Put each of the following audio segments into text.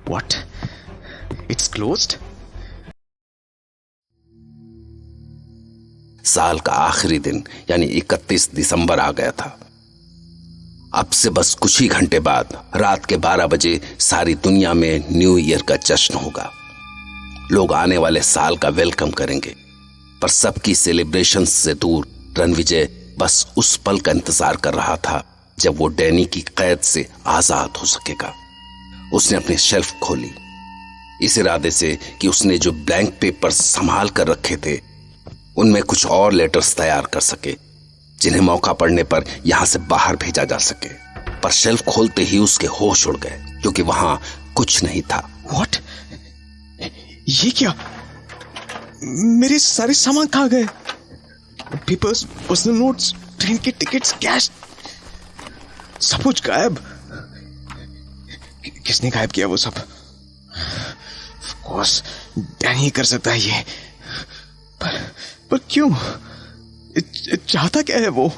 What? It's closed? साल का आखिरी दिन यानी 31 दिसंबर आ गया था। अब से बस कुछ ही घंटे बाद रात के 12 बजे सारी दुनिया में न्यू ईयर का जश्न होगा। लोग आने वाले साल का वेलकम करेंगे, पर सबकी सेलिब्रेशन से दूर रणविजय बस उस पल का इंतजार कर रहा था जब वो डैनी की कैद से आजाद हो सकेगा। उसने अपनी शेल्फ खोली, इस इरादे से कि उसने जो ब्लैंक पेपर संभाल कर रखे थे उनमें कुछ और लेटर्स तैयार कर सके जिन्हें मौका पड़ने पर यहां से बाहर भेजा जा सके। पर शेल्फ खोलते ही उसके होश उड़ गए क्योंकि वहां कुछ नहीं था। What? ये क्या? मेरे सारे सामान कहाँ गए? पेपर्स, पर्सनल नोट्स, ट्रेन के टिकट्स, कैश, सब कुछ गायब। किसने गायब किया वो सब? Of course, डैनी ही कर सकता है ये। पर क्यों? चाहता क्या है वो?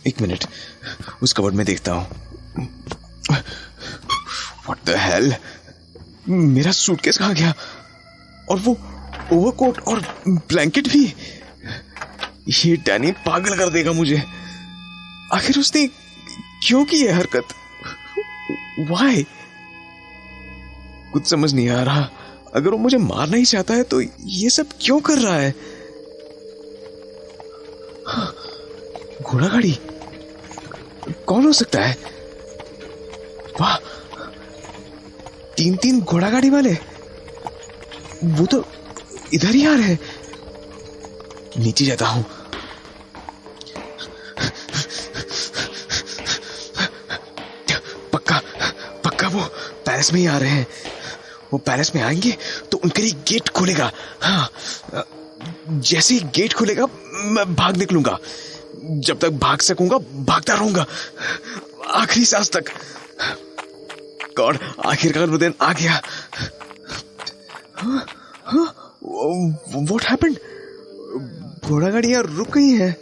एक मिनट, उस कबर्ड में देखता हूं। What the hell? मेरा सूटकेस कहाँ गया? और वो ओवरकोट और ब्लैंकेट भी। ये डैनी पागल कर देगा मुझे। आखिर उसने क्यों की ये हरकत? Why? कुछ समझ नहीं आ रहा। अगर वो मुझे मारना ही चाहता है तो ये सब क्यों कर रहा है? घोड़ा गाड़ी कौन हो सकता है? वाह, 3 घोड़ा गाड़ी वाले, वो तो इधर ही आ रहे हैं। नीचे जाता हूं। पक्का वो पैलेस में ही आ रहे हैं। वो पैलेस में आएंगे तो उनके लिए गेट खुलेगा। हाँ, जैसे ही गेट खुलेगा मैं भाग निकलूंगा। जब तक भाग सकूंगा भागता रहूंगा, आखिरी सांस तक। गॉड, आखिरकार वो दिन आ गया। What happened? घोड़ा गाड़ियां रुक गई हैं।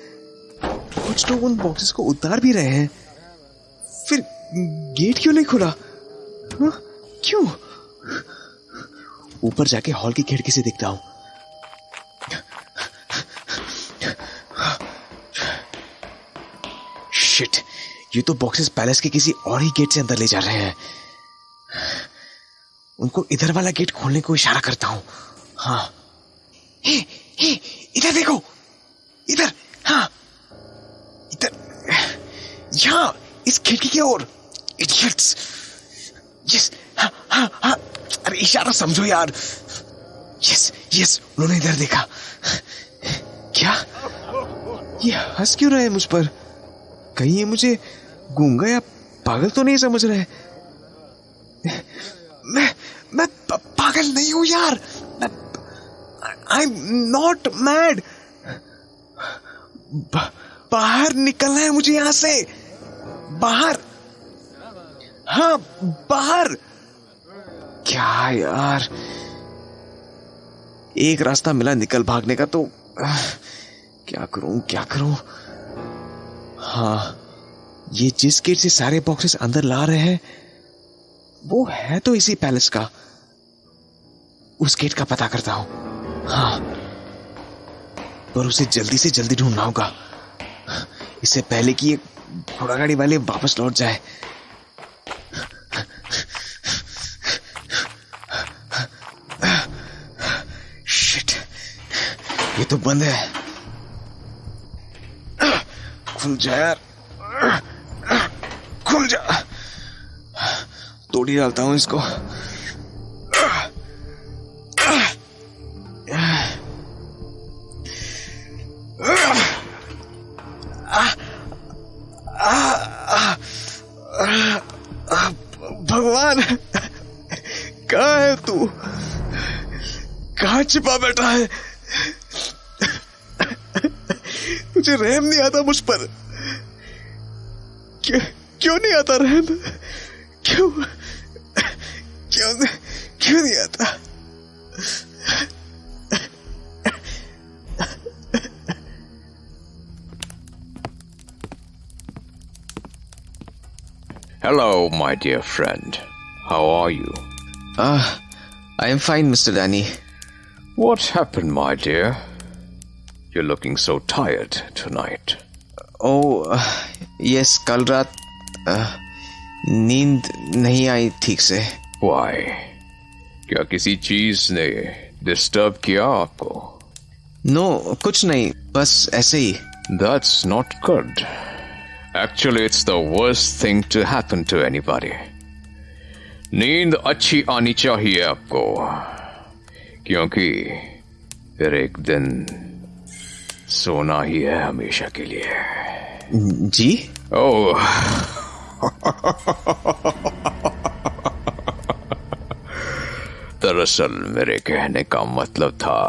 कुछ लोग उन बॉक्सेस को उतार भी रहे हैं। फिर गेट क्यों नहीं खुला? क्यों? ऊपर जाके हॉल की खिड़की से देखता हूं। शिट, ये तो बॉक्सेस पैलेस के किसी और ही गेट से अंदर ले जा रहे हैं। उनको इधर वाला गेट खोलने को इशारा करता हूं। हाँ, हे, इधर देखो, इधर। हाँ, इधर, यहां, इस खिड़की की ओर। इडियट्स। यस, हाँ, अरे इशारा समझो यार। यस, उन्होंने इधर देखा। क्या? ये हंस क्यों रहे हैं मुझ पर? कहीं ये मुझे गूंगा या पागल तो नहीं समझ रहे? मैं पागल नहीं हूं यार। I am not mad. बाहर निकलना है मुझे यहां से। बाहर। हाँ, बाहर। क्या यार, एक रास्ता मिला निकल भागने का, तो क्या करूं? हाँ, ये जिस गेट से सारे बॉक्सेस अंदर ला रहे हैं वो है तो इसी पैलेस का। उस गेट का पता करता हूं। हाँ, पर उसे जल्दी से जल्दी ढूंढना होगा, इससे पहले कि ये घोड़ा गाड़ी वाले वापस लौट जाए। शिट, ये तो बंद है। खुल जा यार, खुल जा। तोड़ ही डालता हूं इसको। भगवान, कहाँ है तू? कहाँ छिपा बैठा है? तुझे रहम नहीं आता मुझ पर? क्यों नहीं आता रहम? क्यों नहीं आता? Hello, my dear friend. How are you? I am fine, Mr. Danny. What happened, my dear? You're looking so tired tonight. Oh, yes, कल रात नींद नहीं आई ठीक से. Why? क्या किसी चीज ने डिस्टर्ब किया आपको? No, कुछ नहीं, बस ऐसे ही. That's not good. Actually, it's the worst thing to happen to anybody. नींद अच्छी आनी चाहिए आपको, क्योंकि फिर एक दिन सोना ही है हमेशा के लिए. जी? ओह. दरअसल मेरे कहने का मतलब था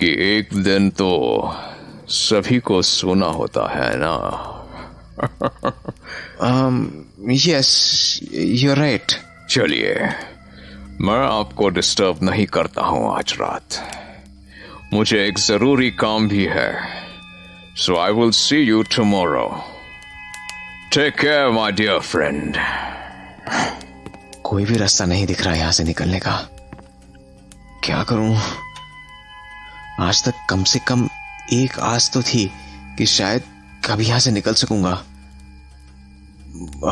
कि एक दिन तो सभी को सोना होता है ना. Yes, you're right. चलिए, मैं आपको डिस्टर्ब नहीं करता हूं आज रात. मुझे एक जरूरी काम भी है. So I will see you tomorrow. Take care, my dear friend. कोई भी रास्ता नहीं दिख रहा यहां से निकलने का. क्या करूं? आज तक कम से कम एक आस तो थी कि शायद कभी यहां से निकल सकूंगा.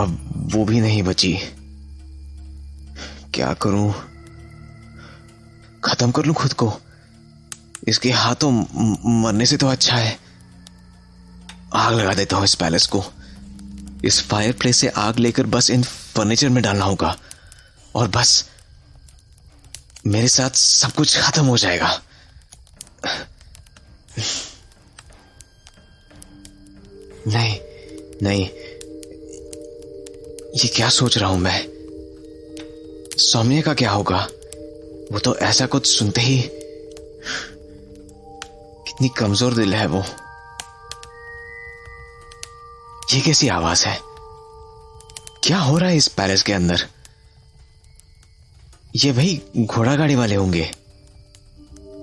अब वो भी नहीं बची. क्या करूं? खत्म कर लूं खुद को. इसके हाथों मरने से तो अच्छा है. आग लगा देता हूं इस पैलेस को. इस फायर प्लेस से आग लेकर बस इन फर्नीचर में डालना होगा और बस मेरे साथ सब कुछ खत्म हो जाएगा. नहीं नहीं, ये क्या सोच रहा हूं मैं? सौम्य का क्या होगा? वो तो ऐसा कुछ सुनते ही, कितनी कमजोर दिल है वो. ये कैसी आवाज है? क्या हो रहा है इस पैलेस के अंदर? ये भाई घोड़ा गाड़ी वाले होंगे.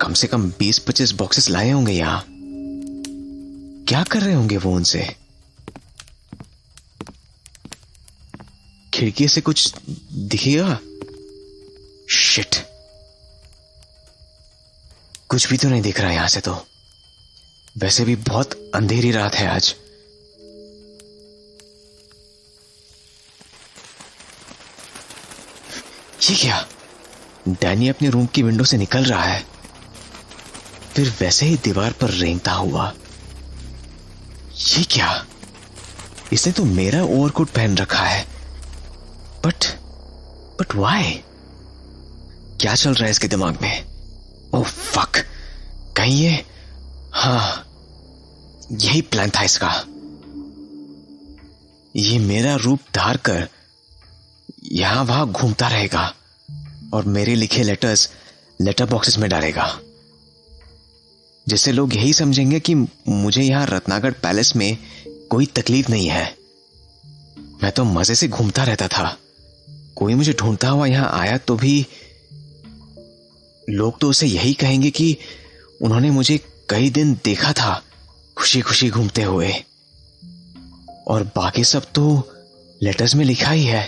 कम से कम 20-25 बॉक्सेस लाए होंगे यहां. क्या कर रहे होंगे वो उनसे? खिड़की से कुछ दिखेगा? शिट, कुछ भी तो नहीं दिख रहा यहां से तो. वैसे भी बहुत अंधेरी रात है आज. ये क्या? डैनी अपने रूम की विंडो से निकल रहा है, फिर वैसे ही दीवार पर रेंगता हुआ. ये क्या? इसने तो मेरा ओवरकोट पहन रखा है. But why? क्या चल रहा है इसके दिमाग में? ओह फक, कहीं ये, हाँ, यही प्लान था इसका. ये मेरा रूप धार कर यहां वहां घूमता रहेगा और मेरे लिखे लेटर्स लेटर बॉक्सेस में डालेगा, जिससे लोग यही समझेंगे कि मुझे यहां रत्नागढ़ पैलेस में कोई तकलीफ नहीं है. मैं तो मजे से घूमता रहता था. कोई मुझे ढूंढता हुआ यहां आया तो भी लोग तो उसे यही कहेंगे कि उन्होंने मुझे कई दिन देखा था खुशी खुशी घूमते हुए, और बाकी सब तो लेटर्स में लिखा ही है.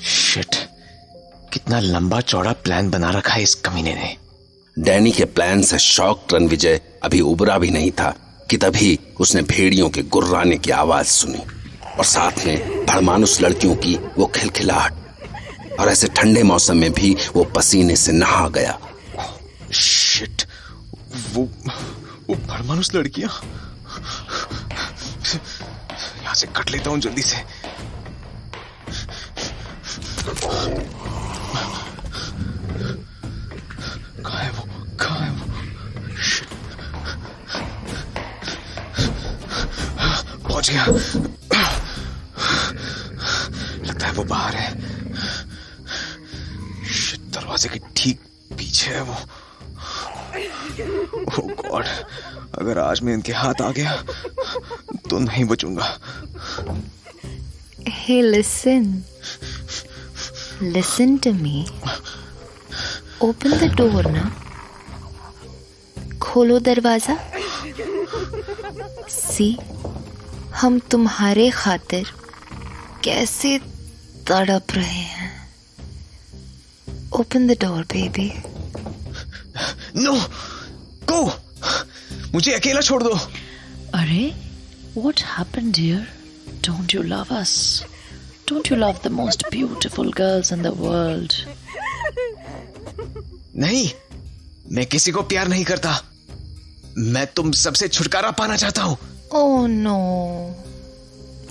शिट, कितना लंबा चौड़ा प्लान बना रखा है इस कमीने ने. डैनी के प्लान से शॉक्ड रणविजय अभी उबरा भी नहीं था कि तभी उसने भेड़ियों के गुर्राने की आवाज सुनी और साथ में भड़मानुस लड़कियों की वो खिलखिलाहट. और ऐसे ठंडे मौसम में भी वो पसीने से नहा गया. शिट, वो भड़मानुस लड़कियां. यहां से कट लेता हूं जल्दी से. कहाँ है वो? पहुंच गया. लगता है वो बाहर है. शिट, दरवाजे के ठीक पीछे है वो. ओह गॉड, अगर आज मैं इनके हाथ आ गया तो नहीं बचूंगा. Hey, listen to me. Open the door ना. खोलो दरवाजा. See, हम तुम्हारे खातिर कैसे तड़प रहे हैं. Open the door, baby. No, go, मुझे अकेला छोड़ दो। अरे, what happened, dear? Don't you love us? Don't you love the most beautiful girls in the world? नहीं, मैं किसी को प्यार नहीं करता। मैं तुम सबसे छुटकारा पाना चाहता हूँ। Oh no.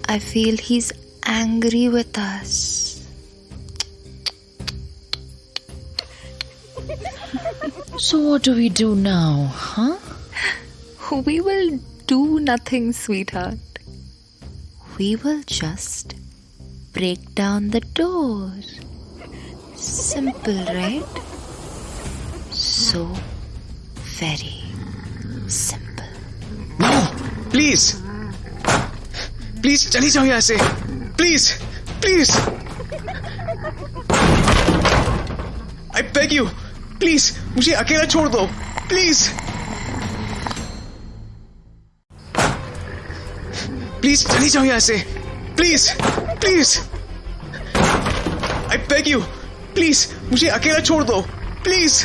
I feel he's angry with us. So what do we do now, huh? We will do nothing, sweetheart. We will just break down the door. Simple, right? So very simple. No, please please चली जाओ यहाँ से। Please please, I beg you, please मुझे अकेला छोड़ दो, please please चली जाओ यहाँ से। Please please, I beg you, please मुझे अकेला छोड़ दो, प्लीज।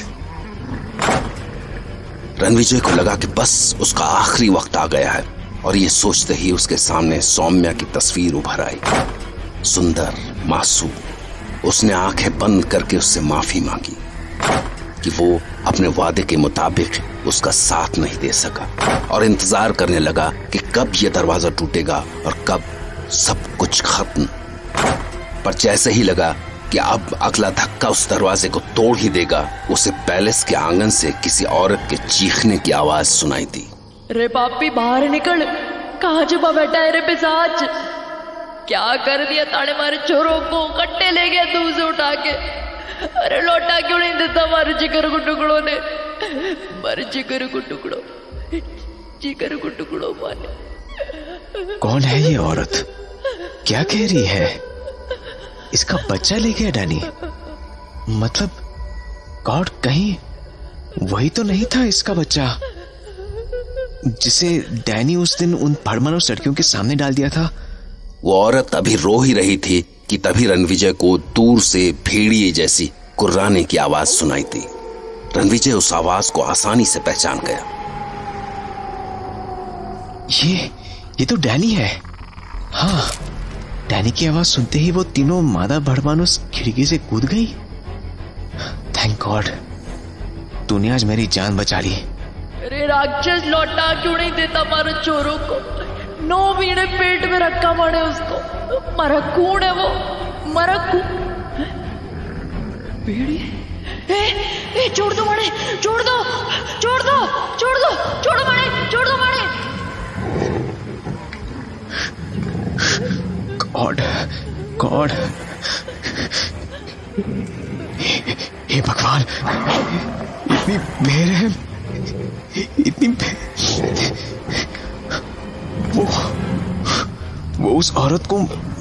रणविजय को लगा कि बस उसका आखिरी वक्त आ गया है, और ये सोचते ही उसके सामने सौम्या की तस्वीर उभर आई, सुंदर, मासूम। उसने आंखें बंद करके उससे माफी मांगी कि वो अपने वादे के मुताबिक उसका साथ नहीं दे सका, और इंतजार करने लगा कि कब ये दरवाजा टूटेगा और कब सब कुछ खत्म। पर जैसे ही लगा कि अब अगला धक्का उस दरवाजे को तोड़ ही देगा, उसे पैलेस के आंगन से किसी औरत के चीखने की आवाज सुनाई दी। रे पापी, बाहर निकल। कहाँ छुपा बैठा है रे पिशाच? क्या कर दिया ताड़े मारे छोरों को? कट्टे ले गया दूर से उठा के। अरे लौटा क्यों नहीं देता हमारे जिगर को टुकड़ों ने? हमारे जिगर को टुकड़ों, जिगर को टुकड़ों मारे। कौन है ये औरत? क्या कह रही है? इसका बच्चा ले गया डैनी? मतलब गॉड, कहीं वही तो नहीं था इसका बच्चा जिसे डैनी उस दिन उन भड़मानुस लड़कियों के सामने डाल दिया था? वो औरत अभी रो ही रही थी कि तभी रणविजय को दूर से भेड़िए जैसी कुर्राने की आवाज सुनाई दी। रणविजय उस आवाज को आसानी से पहचान गया। ये तो डैनी है। हाँ, डैनी की आवाज सुनते ही वो तीनों मादा भड़मानुस खिड़की से कूद गई। थैंक गॉड, तूने आज मेरी जान बचा ली। अरे राक्षस, लौटा क्यों नहीं देता हमारे चोरों को? 9 महीने पेट में रखा मारे उसको। मरा खून है वो, मरा खून। भेड़िए, छोड़ दो मारे, छोड़ दो, छोड़ दो, छोड़ दो, छोड़ो मारे, छोड़ दो मारे। गॉड गॉड, हे भगवान, इतनी बेरहम, इतनी वो उस औरत को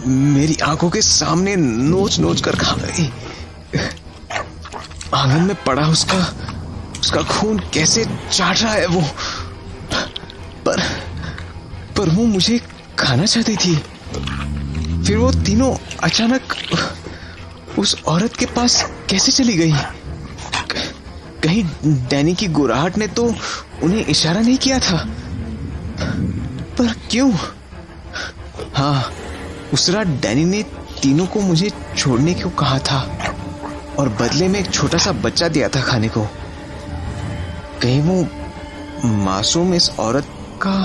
मेरी आंखों के सामने नोच नोच कर खा गई। आंगन में पड़ा उसका खून कैसे चाट रहा है वो। पर वो मुझे खाना चाहती थी। फिर वो तीनों अचानक उस औरत के पास कैसे चली गई? कहीं डैनी की गुराहट ने तो उन्हें इशारा नहीं किया था? पर क्यों? हाँ, उस रात डैनी ने तीनों को मुझे छोड़ने को कहा था और बदले में एक छोटा सा बच्चा दिया था खाने को। कहीं वो मासूम इस औरत का,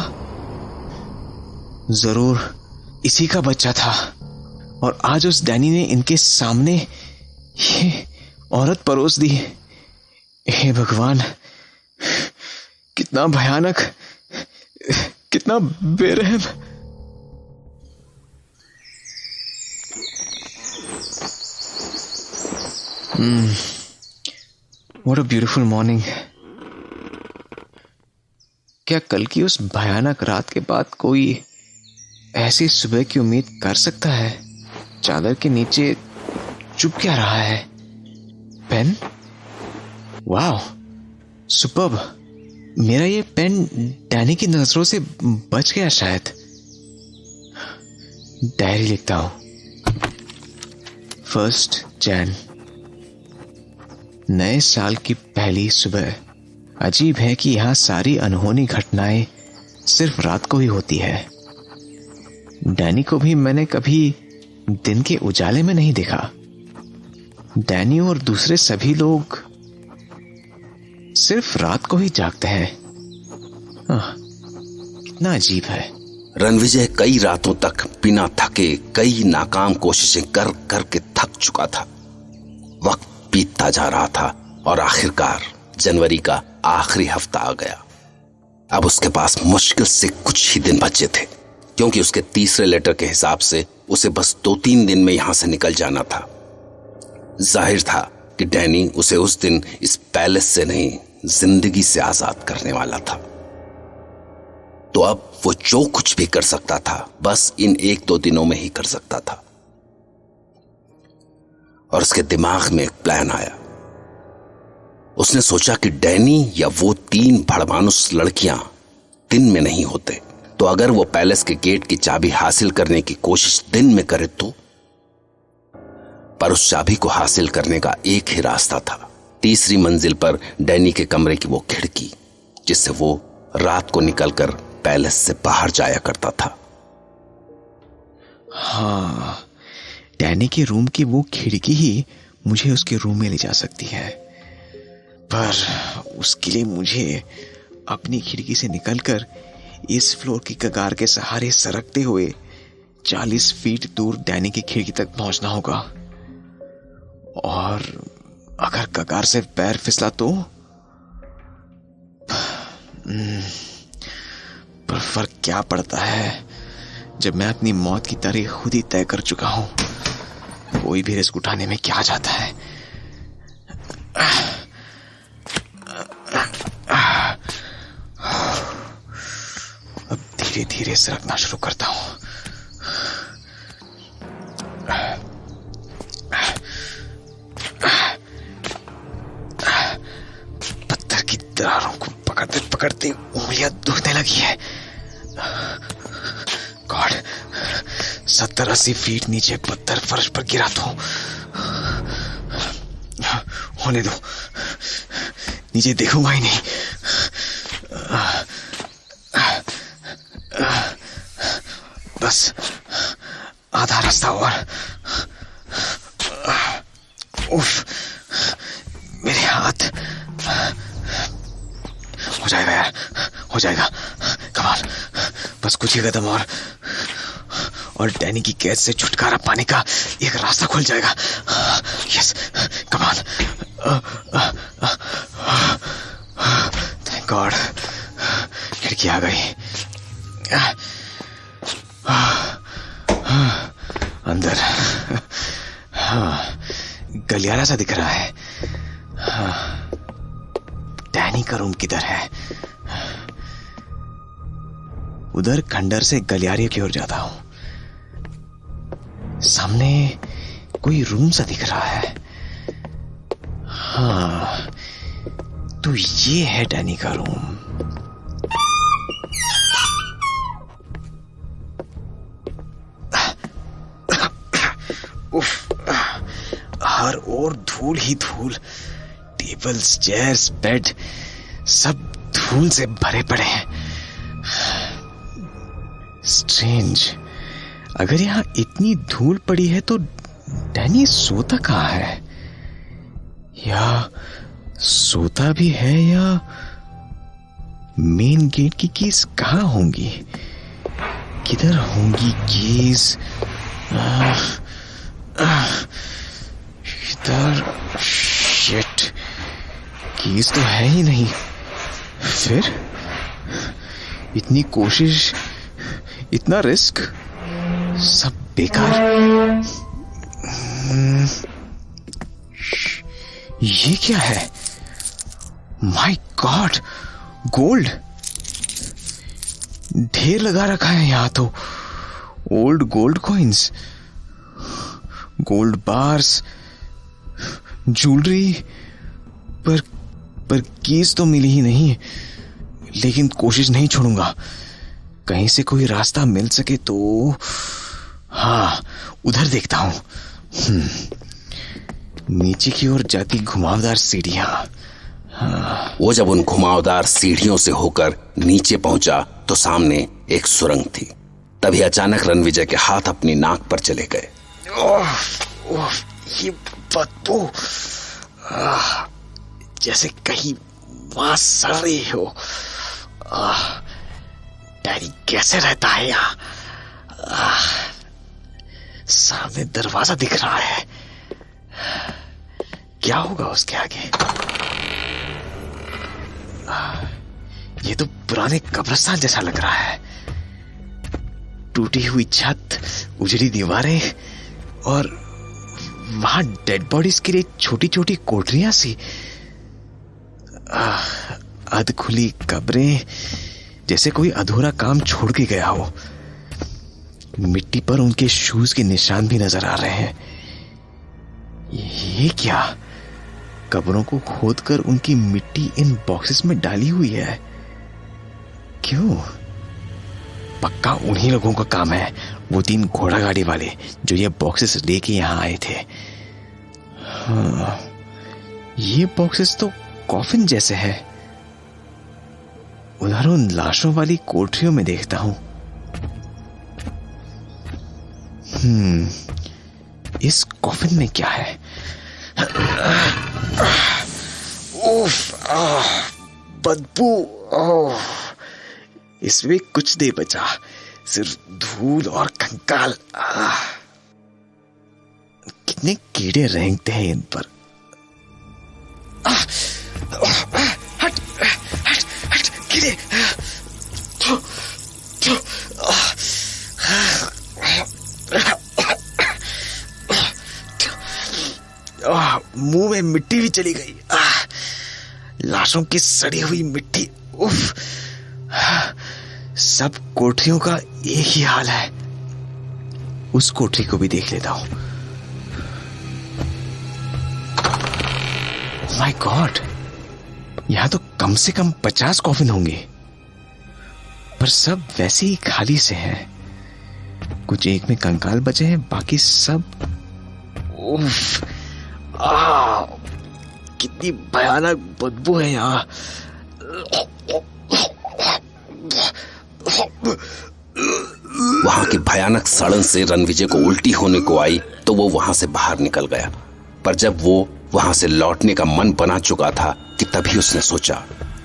जरूर इसी का बच्चा था। और आज उस डैनी ने इनके सामने ये औरत परोस दी। हे भगवान, कितना भयानक, कितना बेरहम। What a beautiful morning. क्या कल की उस भयानक रात के बाद कोई ऐसी सुबह की उम्मीद कर सकता है? चादर के नीचे चुप क्या रहा है? पेन? वाह, सुपर्ब। मेरा ये पेन डैनी की नजरों से बच गया शायद। डायरी लिखता हूं। 1 जैन। नए साल की पहली सुबह। अजीब है कि यहाँ सारी अनहोनी घटनाएं सिर्फ रात को ही होती है। डैनी को भी मैंने कभी दिन के उजाले में नहीं देखा। डैनी और दूसरे सभी लोग सिर्फ रात को ही जागते हैं। कितना अजीब है। रणविजय कई रातों तक बिना थके कई नाकाम कोशिशें कर करके थक चुका था। वक्त बीतता जा रहा था और आखिरकार जनवरी का आखिरी हफ्ता आ गया। अब उसके पास मुश्किल से कुछ ही दिन बचे थे, क्योंकि उसके तीसरे लेटर के हिसाब से उसे बस 2-3 दिन में यहां से निकल जाना था। जाहिर था कि डैनी उसे उस दिन इस पैलेस से नहीं, जिंदगी से आजाद करने वाला था। तो अब वो जो कुछ भी कर सकता था बस इन 1-2 दिनों में ही कर सकता था। और उसके दिमाग में एक प्लान आया। उसने सोचा कि डैनी या वो 3 भड़मानुस लड़कियां दिन में नहीं होते, तो अगर वो पैलेस के गेट की चाबी हासिल करने की कोशिश दिन में करे तो। पर उस चाबी को हासिल करने का एक ही रास्ता था, तीसरी मंजिल पर डैनी के कमरे की वो खिड़की, जिससे वो रात को निकलकर पैलेस से बाहर जाया करता था। हाँ, डैनी के रूम की वो खिड़की ही मुझे उसके रूम में ले जा सकती है, पर उसके लिए मुझे अपनी खिड़की से निकलकर इस फ्लोर की कगार के सहारे सरकते हुए 40 फीट दूर डैनी की खिड़की तक पहुंचना होगा। और अगर कगार से पैर फिसला तो पर फर्क क्या पड़ता है जब मैं अपनी मौत की तारीख खुद ही तय कर चुका हूं। कोई भी रिस्क उठाने में क्या जाता है। अब धीरे धीरे सरकना शुरू करता हूं। पत्थर की दरारों को पकड़ते पकड़ते उंगलियां दुखने लगी है। गॉड, 70-80 फीट नीचे पत्थर फर्श पर गिरा तो होने दो, नीचे देखूंगा ही नहीं। बस आधा रास्ता और। उफ, मेरे हाथ। हो जाएगा यार, हो जाएगा। कमाल, बस कुछ ही कदम और डैनी की कैद से छुटकारा पाने का एक रास्ता खुल जाएगा। यस, कमाल। थैंक गॉड, खिड़की आ गई। अंदर गलियारा सा दिख रहा है। डैनी का रूम किधर है? उधर खंडर से गलियारे की ओर जाता हूं। सामने कोई रूम सा दिख रहा है। हाँ, तो ये है डैनी का रूम। उफ, हर ओर धूल ही धूल। टेबल्स, चेयर्स, बेड सब धूल से भरे पड़े हैं। स्ट्रेंज, अगर यहां इतनी धूल पड़ी है तो डैनी सोता कहां है? या सोता भी है, या मेन गेट की कीज कहां होंगी? किधर होंगी कीज? इधर। शिट, कीज तो है ही नहीं। फिर इतनी कोशिश, इतना रिस्क, सब बेकार। ये क्या है? माय गॉड, गोल्ड ढेर लगा रखा है यहां तो। Old gold coins, gold bars, jewellery. पर कीज तो मिली ही नहीं। लेकिन कोशिश नहीं छोड़ूंगा, कहीं से कोई रास्ता मिल सके तो। हाँ, उधर देखता हूं। नीचे की ओर जाती घुमावदार सीढ़ियां। वो जब उन घुमावदार सीढ़ियों से होकर नीचे पहुंचा तो सामने एक सुरंग थी। तभी अचानक रणविजय के हाथ अपनी नाक पर चले गए। ये बदबू, जैसे कहीं मां सड़ रही हो। डैडी कैसे रहता है यहाँ? सामने दरवाजा दिख रहा है, क्या होगा उसके आगे? ये तो पुराने कब्रिस्तान जैसा लग रहा है। टूटी हुई छत, उजड़ी दीवारें और वहां डेड बॉडीज के लिए छोटी छोटी कोठरियां सी। अध खुली कब्रें, जैसे कोई अधूरा काम छोड़ के गया हो। मिट्टी पर उनके शूज के निशान भी नजर आ रहे हैं। ये क्या? कब्रों को खोदकर उनकी मिट्टी इन बॉक्सेस में डाली हुई है। क्यों? पक्का उन्हीं लोगों का काम है, वो 3 घोड़ा गाड़ी वाले जो ये बॉक्सेस लेके यहां आए थे। हाँ, ये बॉक्सेस तो कॉफिन जैसे है। उधर उन लाशों वाली कोठरियों में देखता हूं। इस कॉफिन में क्या है? उफ, बदबू। इसमें कुछ नहीं बचा, सिर्फ धूल और कंकाल। कितने कीड़े रेंगते हैं इन पर। हट हट हट, कीड़े। मुंह में मिट्टी भी चली गई। लाशों की सड़ी हुई मिट्टी। उफ, सब कोठरियों का एक ही हाल है। उस कोठरी को भी देख लेता हूं। माय गॉड, यहां तो कम से कम 50 कॉफिन होंगे, पर सब वैसे ही खाली से हैं। कुछ एक में कंकाल बचे हैं, बाकी सब। उफ, कितनी भयानक बदबू है यहाँ। वहां की भयानक सड़न से रणविजय को उल्टी होने को आई तो वो वहां से बाहर निकल गया। पर जब वो वहां से लौटने का मन बना चुका था कि तभी उसने सोचा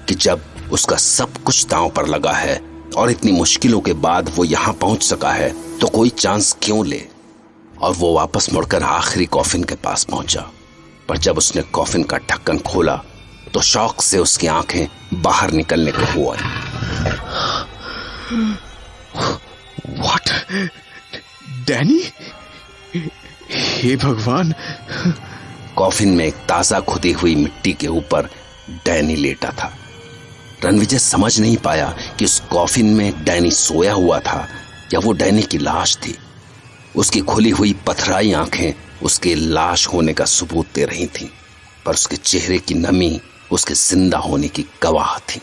कि जब उसका सब कुछ दांव पर लगा है और इतनी मुश्किलों के बाद वो यहां पहुंच सका है तो कोई चांस क्यों ले। और वो वापस मुड़कर आखिरी कॉफिन के पास पहुंचा। पर जब उसने कॉफिन का ढक्कन खोला तो शौक से उसकी आंखें बाहर निकलने को हुआ। व्हाट? डैनी? हे भगवान! कॉफिन में एक ताजा खुदी हुई मिट्टी के ऊपर डैनी लेटा था। रणविजय समझ नहीं पाया कि उस कॉफिन में डैनी सोया हुआ था या वो डैनी की लाश थी। उसकी खुली हुई पथराई आंखें उसके लाश होने का सबूत दे रही थीं, पर उसके चेहरे की नमी उसके जिंदा होने की गवाह थी।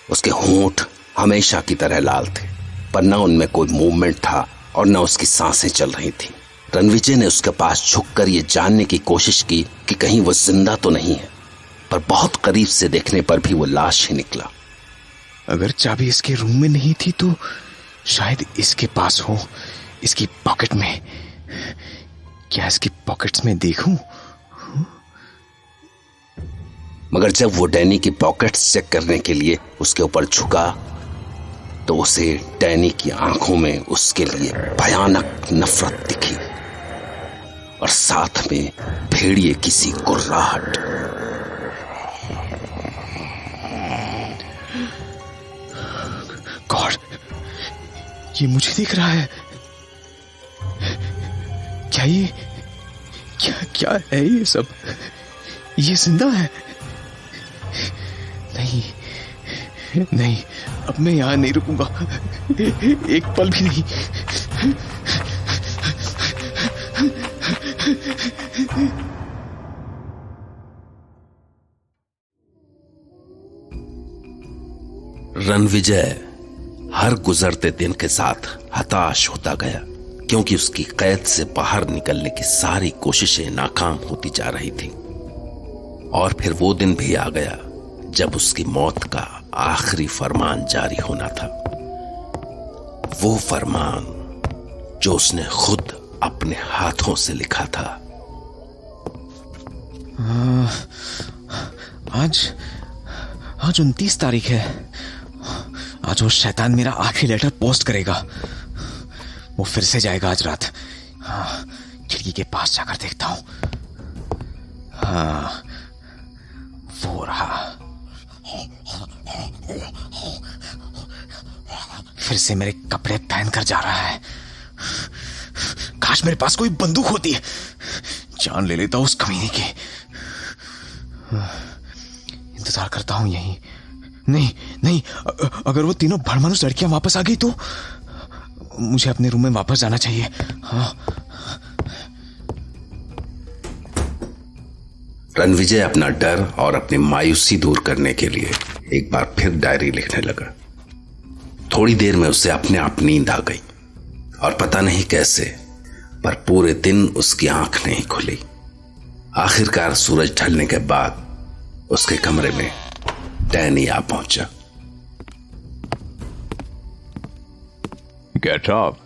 उसके होंठ हमेशा की तरह लाल थे, पर न उनमें कोई मूवमेंट था और न उसकी सांसें चल रही थी। रणविजय ने उसके पास झुककर ये जानने की कोशिश की कि कहीं वो जिंदा तो नहीं है, पर बहुत करीब से देखने पर भी वो लाश ही निकला। अगर चाबी इसके रूम में नहीं थी तो शायद इसके पास हो, इसकी पॉकेट में। क्या इसकी पॉकेट्स में देखूं? मगर जब वो डैनी की पॉकेट्स चेक करने के लिए उसके ऊपर झुका तो उसे डैनी की आंखों में उसके लिए भयानक नफरत दिखी और साथ में भेड़िए किसी कुर्राहट। गॉड, ये मुझे दिख रहा है। क्या है ये सब? ये जिंदा है? नहीं, अब मैं यहां नहीं रुकूंगा, एक पल भी नहीं। रणविजय हर गुजरते दिन के साथ हताश होता गया क्योंकि उसकी कैद से बाहर निकलने की सारी कोशिशें नाकाम होती जा रही थी। और फिर वो दिन भी आ गया जब उसकी मौत का आखिरी फरमान जारी होना था। वो फरमान जो उसने खुद अपने हाथों से लिखा था। आज 29 तारीख है। आज वो शैतान मेरा आखिरी लेटर पोस्ट करेगा। वो फिर से जाएगा आज रात। हाँ, खिड़की के पास जाकर देखता हूं। हाँ, वो रहा। फिर से मेरे कपड़े पहनकर जा रहा है। काश मेरे पास कोई बंदूक होती। जान ले लेता हूं उस कमीने की। इंतजार करता हूं यहीं। नहीं, अगर वो तीनों भड़मानुस लड़कियां वापस आ गई तो मुझे अपने रूम में वापस जाना चाहिए। हाँ। रणविजय अपना डर और अपनी मायूसी दूर करने के लिए एक बार फिर डायरी लिखने लगा। थोड़ी देर में उसे अपने आप नींद आ गई और पता नहीं कैसे पर पूरे दिन उसकी आंख नहीं खुली। आखिरकार सूरज ढलने के बाद उसके कमरे में डैनी आ पहुंचा। Get up,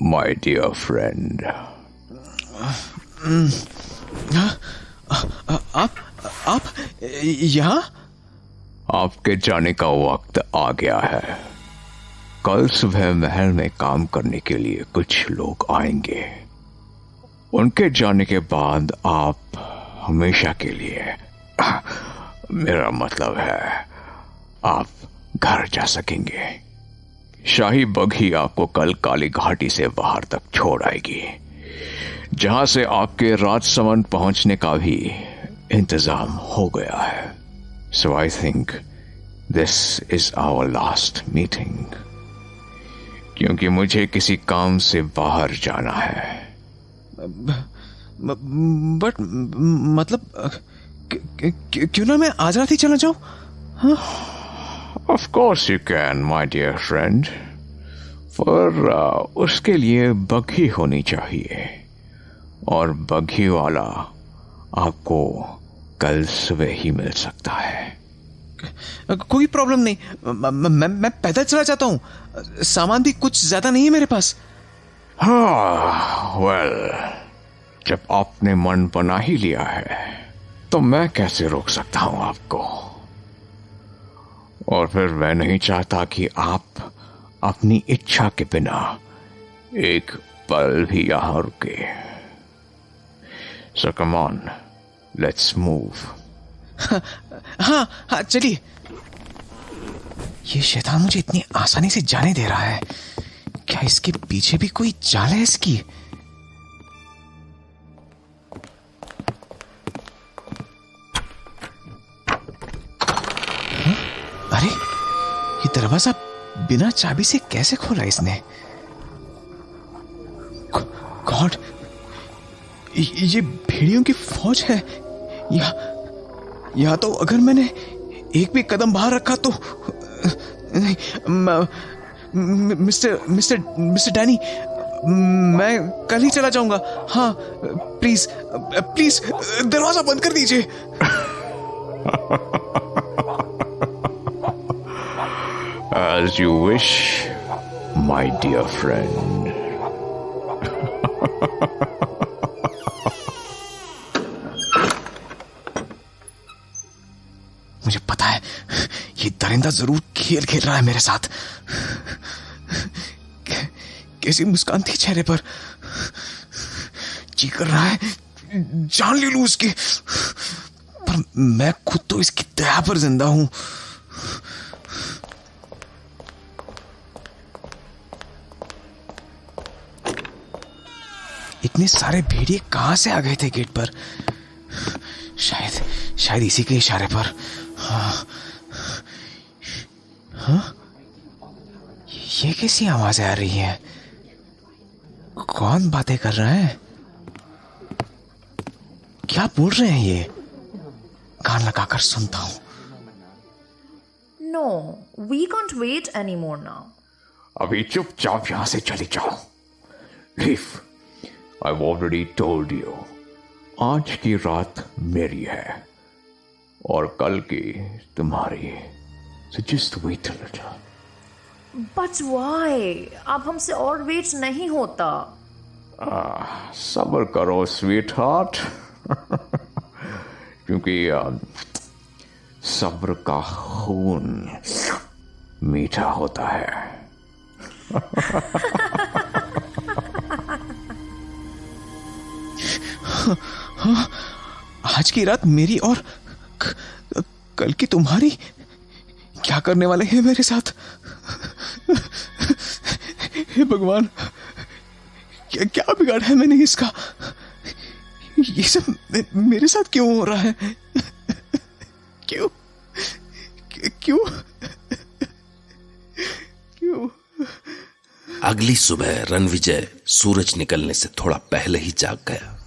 my dear friend. आप यहाँ? आपके जाने का वक्त आ गया है। कल सुबह महल में काम करने के लिए कुछ लोग आएंगे। उनके जाने के बाद आप हमेशा के लिए, मेरा मतलब है, आप घर जा सकेंगे। शाही बघी आपको कल काली घाटी से बाहर तक छोड़ आएगी, जहां से आपके राजसमंद पहुंचने का भी इंतजाम हो गया है। So I think this is our last meeting, क्योंकि मुझे किसी काम से बाहर जाना है। बट मतलब क्यों ना मैं आज रात ही चला जाऊं? हाँ? Of course you can, my dear friend. पर उसके लिए बघी होनी चाहिए, और बघी वाला आपको कल सुबह ही मिल सकता है। कोई प्रॉब्लम नहीं। मैं पैदल चला जाता हूँ। सामान भी कुछ ज्यादा नहीं है मेरे पास। हाँ, वेल, जब आपने मन बना ही लिया है तो मैं कैसे रोक सकता हूं आपको। और फिर मैं नहीं चाहता कि आप अपनी इच्छा के बिना एक पल भी यहां रुके। सो कम ऑन, लेट्स मूव। हाँ, चलिए। ये शैतान मुझे इतनी आसानी से जाने दे रहा है। क्या इसके पीछे भी कोई चाल है इसकी? अरे, ये दरवाजा बिना चाबी से कैसे खोला इसने? गॉड, ये भेड़ियों की फौज है। या तो अगर मैंने एक भी कदम बाहर रखा तो नहीं। मिस्टर डैनी, मैं कल ही चला जाऊंगा। हाँ, प्लीज दरवाजा बंद कर दीजिए। As you wish, my dear friend. मुझे पता है ये दरिंदा जरूर खेल खेल रहा है मेरे साथ। कैसी मुस्कान थी चेहरे पर। जी कर रहा है जान ले लूं उसकी, पर मैं खुद तो इसकी दया पर जिंदा हूं। इतने सारे भेड़िए कहां से आ गए थे गेट पर? शायद इसी के इशारे पर। हाँ? ये कैसी आवाजें आ रही हैं? कौन बातें कर रहा है? क्या बोल रहे हैं ये? कान लगाकर सुनता हूं। No, we can't wait anymore now. अभी चुपचाप यहां से चले जाओ, leave, I've already told you. आज की रात मेरी है और कल की तुम्हारी. So just wait a little. But why? अब हमसे और वेट नहीं होता. सब्र करो स्वीट हार्ट. क्योंकि सब्र का खून मीठा होता है. आज की रात मेरी और कल की तुम्हारी. क्या करने वाले हैं मेरे साथ? हे भगवान, क्या बिगाड़ा है मैंने इसका? ये सब मेरे साथ क्यों हो रहा है? क्यों क्यों क्यों? अगली सुबह रणविजय सूरज निकलने से थोड़ा पहले ही जाग गया.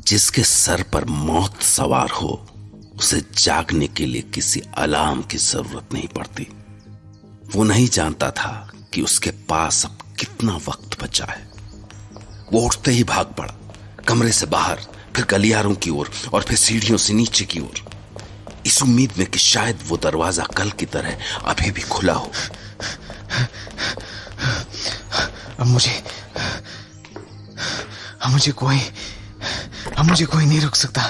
जिसके सर पर मौत सवार हो उसे जागने के लिए किसी अलार्म की जरूरत नहीं पड़ती. वो नहीं जानता था कि उसके पास अब कितना वक्त बचा है. वो उठते ही भाग पड़ा, कमरे से बाहर, फिर गलियारों की ओर और फिर सीढ़ियों से नीचे की ओर, इस उम्मीद में कि शायद वो दरवाजा कल की तरह अभी भी खुला हो. अब मुझे कोई नहीं रोक सकता.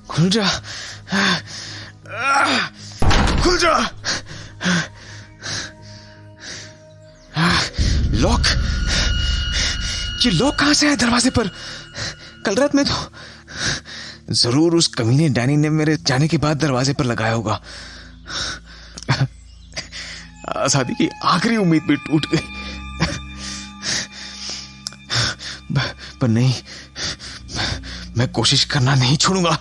खुल जा, खुल जा. लॉक. ये लॉक कहां से है दरवाजे पर? कल रात में तो जरूर उस कमीने डैनी ने मेरे जाने के बाद दरवाजे पर लगाया होगा. आजादी की आखिरी उम्मीद भी टूट गई. पर नहीं, मैं कोशिश करना नहीं छोड़ूंगा.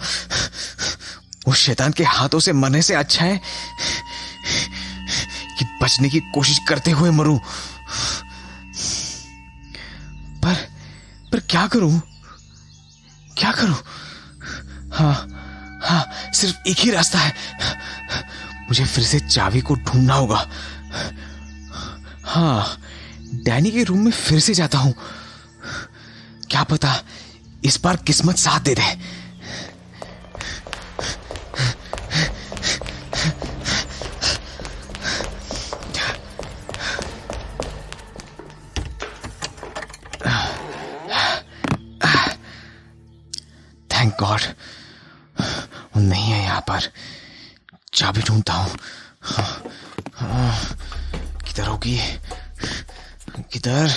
उस शैतान के हाथों से मरने से अच्छा है कि बचने की कोशिश करते हुए मरूं. पर क्या करूं? हाँ, सिर्फ एक ही रास्ता है. मुझे फिर से चाबी को ढूंढना होगा. हाँ, डैनी के रूम में फिर से जाता हूं. क्या पता इस बार किस्मत साथ दे दे. थैंक गॉड वो नहीं है यहां पर. चाबी ढूंढता हूं. किधर होगी? किधर?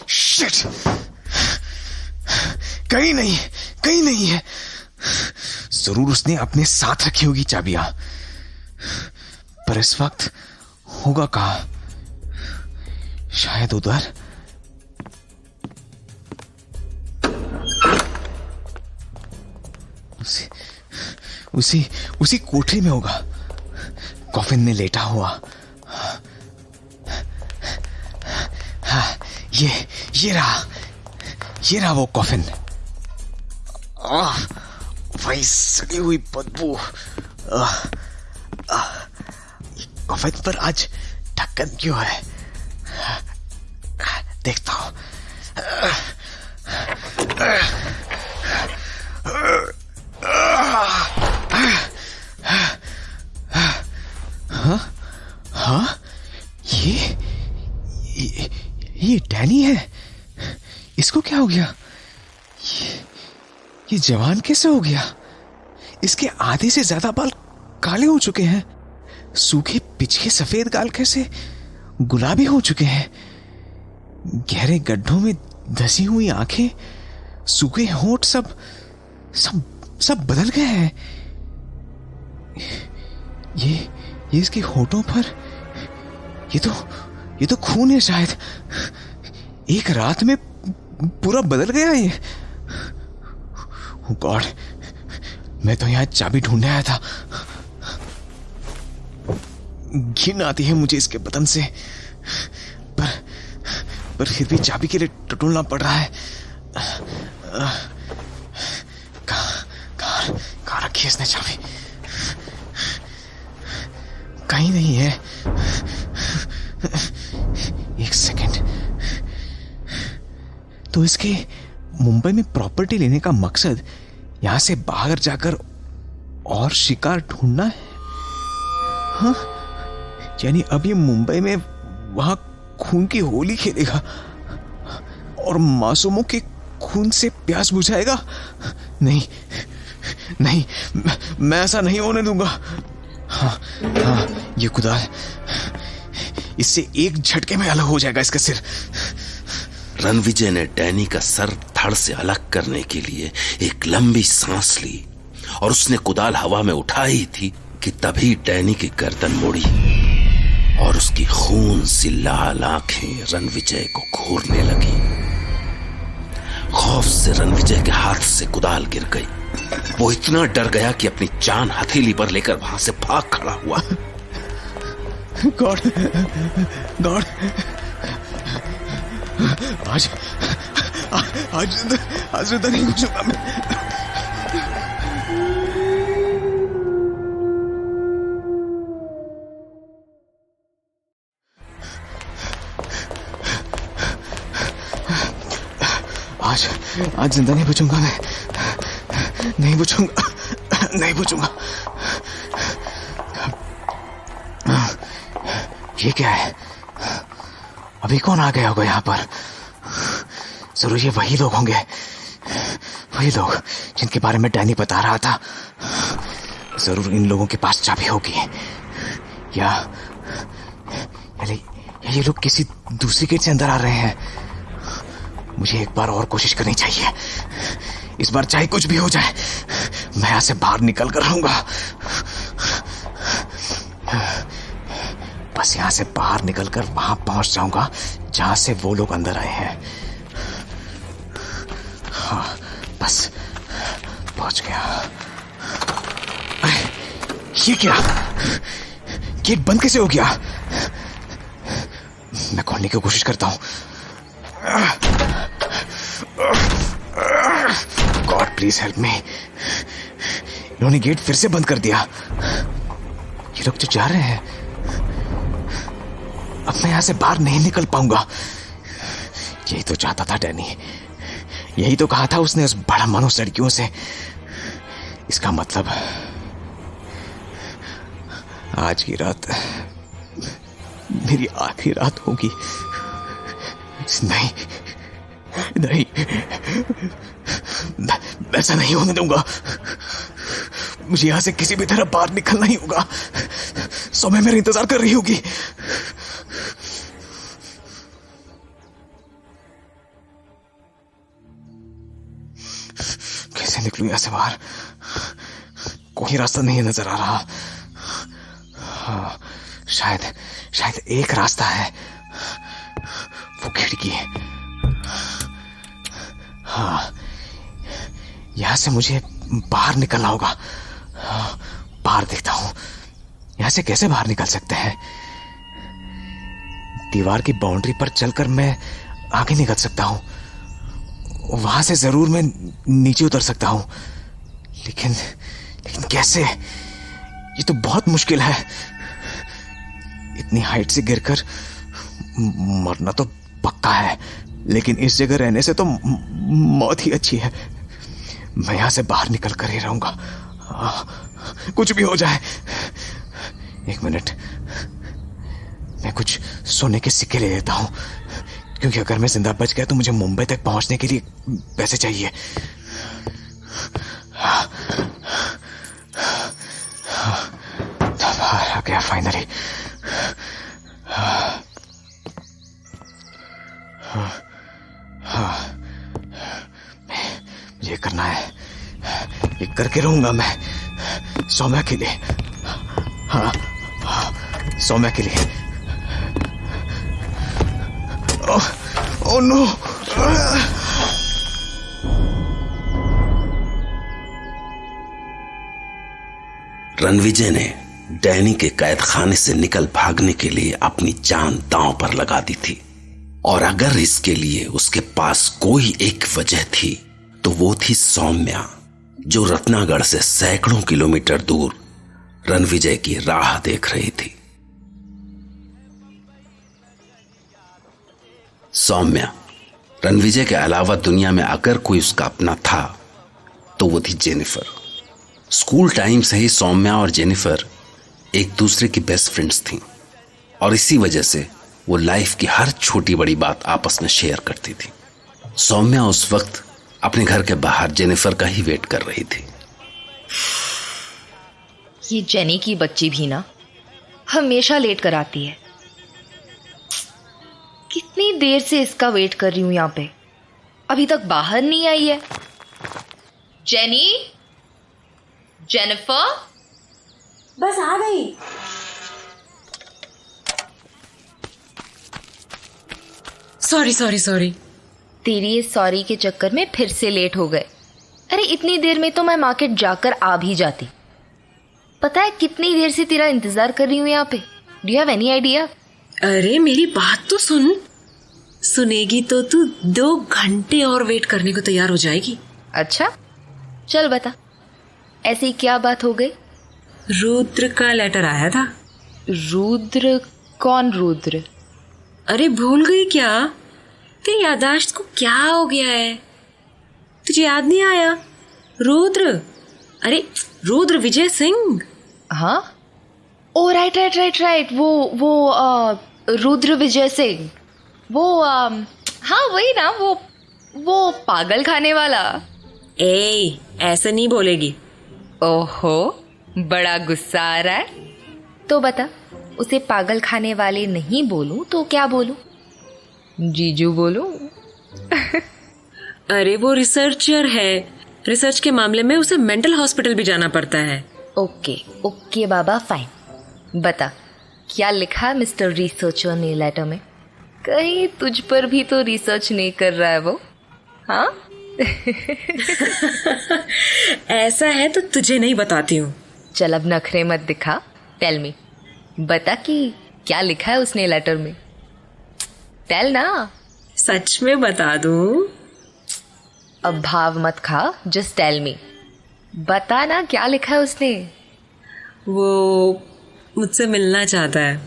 शिट, कहीं नहीं है. जरूर उसने अपने साथ रखी होगी चाबियां. पर इस वक्त होगा कहां? शायद उधर. उसी कोठरी में होगा, कॉफिन में लेटा हुआ. हाँ, ये रहा वो कॉफिन. वही सड़ी हुई बदबू. कॉफिन पर आज ढक्कन क्यों है? देखता हूं. हाँ, ये डैनी है. इसको क्या हो गया? ये जवान कैसे हो गया? इसके आधे से ज्यादा बाल काले हो चुके हैं. सूखे पिछले सफेद गाल कैसे गुलाबी हो चुके हैं. गहरे गड्ढों में धसी हुई आंखें, सूखे होंठ, सब बदल गए हैं. ये इसके होठों पर ये तो खून है शायद. एक रात में पूरा बदल गया ये. गॉड, मैं तो यहां चाबी ढूंढने आया था. घिन आती है मुझे इसके बदन से. पर पर फिर भी चाबी के लिए टटोलना पड़ रहा है। कहाँ रखी है इसने चाबी? कहीं नहीं है। एक सेकंड, तो इसके मुंबई में प्रॉपर्टी लेने का मकसद यहां से बाहर जाकर और शिकार ढूंढना है। हाँ, यानी अब ये मुंबई में वहां खून की होली खेलेगा और मासूमों के खून से प्यास बुझाएगा। नहीं नहीं, मैं ऐसा नहीं होने दूंगा। हाँ, ये कुदाल, इससे एक झटके में अलग हो जाएगा इसका सिर। रणविजय ने डैनी का सर धड़ से अलग करने के लिए एक लंबी सांस ली और उसने कुदाल हवा में उठाई थी कि तभी डैनी की गर्दन मुड़ी और उसकी खून सी लाल आंखें रणविजय को घूरने लगी। खौफ से रणविजय के हाथ से कुदाल गिर गई। वो इतना डर गया कि अपनी जान हथेली पर लेकर वहां से भाग खड़ा हुआ। गॉड, आज नहीं घुसूंगा मैं। आज जिंदा नहीं बचूंगा मैं। नहीं बचूंगा। ये क्या है? अभी कौन आ गया होगा यहाँ पर? जरूर ये वही लोग होंगे, वही लोग जिनके बारे में डैनी बता रहा था। जरूर इन लोगों के पास चाबी होगी, या ये लोग किसी दूसरी गेट से अंदर आ रहे हैं। मुझे एक बार और कोशिश करनी चाहिए। इस बार चाहे कुछ भी हो जाए, मैं यहां से बाहर निकल कर रहूंगा। बस यहां से बाहर निकलकर वहां पहुंच जाऊंगा जहां से वो लोग अंदर आए हैं। हाँ, बस पहुंच गया। ये क्या? गेट बंद कैसे हो गया? मैं खोलने की कोशिश करता हूं। God please help me. इन्होंने गेट फिर से बंद कर दिया। ये लोग जो जा रहे हैं, अब मैं यहां से बाहर नहीं निकल पाऊंगा। यही तो चाहता था डैनी, यही तो कहा था उसने उस बड़ा मनोज लड़कियों से। इसका मतलब आज की रात मेरी आखिरी रात होगी। नहीं, ऐसा नहीं होने दूंगा। मुझे यहां से किसी भी तरह बाहर निकलना ही होगा। सौम्या मेरा इंतजार कर रही होगी। कैसे निकलूं यहां से बाहर? कोई रास्ता नहीं नजर आ रहा। हाँ, शायद एक रास्ता है, वो खिड़की है। हाँ, यहां से मुझे बाहर निकलना होगा। हाँ, बाहर देखता हूं, यहां से कैसे बाहर निकल सकते हैं? दीवार की बाउंड्री पर चलकर मैं आगे निकल सकता हूं, वहां से जरूर मैं नीचे उतर सकता हूं, लेकिन कैसे? ये तो बहुत मुश्किल है। इतनी हाइट से गिरकर मरना तो पक्का है, लेकिन इस जगह रहने से तो मौत ही अच्छी है। मैं यहां से बाहर निकल कर ही रहूंगा, कुछ भी हो जाए। एक मिनट, मैं कुछ सोने के सिक्के ले लेता हूं, क्योंकि अगर मैं जिंदा बच गया तो मुझे मुंबई तक पहुंचने के लिए पैसे चाहिए। बाहर आ गया फाइनली। ये करना है, ये करके रहूंगा मैं, सौम्या के लिए। हाँ, सौम्या के लिए। Oh no! रणविजय ने डैनी के कैद खाने से निकल भागने के लिए अपनी जान दांव पर लगा दी थी, और अगर इसके लिए उसके पास कोई एक वजह थी तो वो थी सौम्या, जो रत्नागढ़ से सैकड़ों किलोमीटर दूर रणविजय की राह देख रही थी। सौम्या, रणविजय के अलावा दुनिया में अगर कोई उसका अपना था तो वो थी जेनिफर। स्कूल टाइम से ही सौम्या और जेनिफर एक दूसरे की बेस्ट फ्रेंड्स थीं और इसी वजह से वो लाइफ की हर छोटी बड़ी बात आपस में शेयर करती थी। सौम्या उस वक्त अपने घर के बाहर जेनिफर का ही वेट कर रही थी। ये जेनी की बच्ची भी ना हमेशा लेट कर आती है। कितनी देर से इसका वेट कर रही हूं यहां पे, अभी तक बाहर नहीं आई है। जेनी, जेनिफर, बस आ गई। Sorry sorry sorry. तेरी इस सॉरी के चक्कर में फिर से लेट हो गए। अरे इतनी देर में तो मैं मार्केट जाकर आ भी जाती। पता है कितनी देर से तेरा इंतजार कर रही हूँ यहाँ पे। Do you have any idea? अरे मेरी बात तो सुन। सुनेगी तो तू 2 घंटे और वेट करने को तैयार हो जाएगी। अच्छा चल बता, ऐसी क्या बात हो गई? रुद्र का लेटर आया था। रुद्र? कौन रुद्र? अरे भूल गई क्या? तेरी याददाश्त को क्या हो गया है? तुझे याद नहीं आया? रुद्र, अरे रुद्र विजय सिंह। हाँ, ओ राइट राइट राइट राइट, वो रुद्र विजय सिंह, वो हाँ वही ना, वो पागल खाने वाला। ए, ऐसे नहीं बोलेगी। ओहो, बड़ा गुस्सा आ रहा है। तो बता, उसे पागल खाने वाले नहीं बोलूं तो क्या बोलूं? जीजू बोलूं? अरे वो रिसर्चर है, रिसर्च के मामले में उसे मेंटल हॉस्पिटल भी जाना पड़ता है। ओके ओके बाबा, फाइन। बता क्या लिखा है मिस्टर रिसर्चर ने लेटर में? कहीं तुझ पर भी तो रिसर्च नहीं कर रहा है वो? हाँ ऐसा है तो तुझे नहीं बताती हूँ। चल अब नखरे मत दिखा, टेल मी, बता कि क्या लिखा है उसने लेटर में। टेल ना। सच में बता दूँ? अब भाव मत खा, जस्ट टेल मी, बता ना क्या लिखा है उसने। वो मुझसे मिलना चाहता है।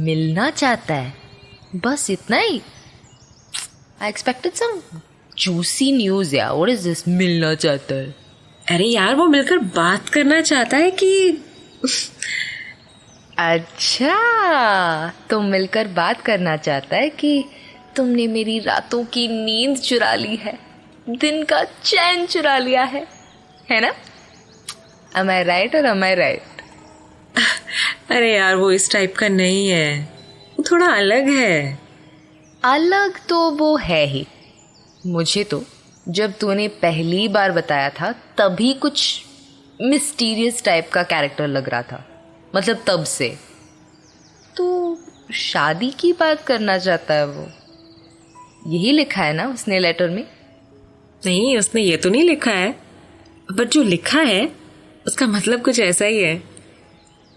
मिलना चाहता है? बस इतना ही? I expected some juicy news या व्हाट इज दिस, मिलना चाहता है? अरे यार वो मिलकर बात करना चाहता है कि अच्छा, तो मिलकर बात करना चाहता है कि तुमने मेरी रातों की नींद चुरा ली है, दिन का चैन चुरा लिया है ना? Am I right or am I right? अरे यार वो इस टाइप का नहीं है, वो थोड़ा अलग है। अलग तो वो है ही। मुझे तो जब तूने पहली बार बताया था तभी कुछ मिस्टीरियस टाइप का कैरेक्टर लग रहा था, मतलब तब से। तो शादी की बात करना चाहता है वो, यही लिखा है ना उसने लेटर में? नहीं, उसने ये तो नहीं लिखा है, बट जो लिखा है उसका मतलब कुछ ऐसा ही है।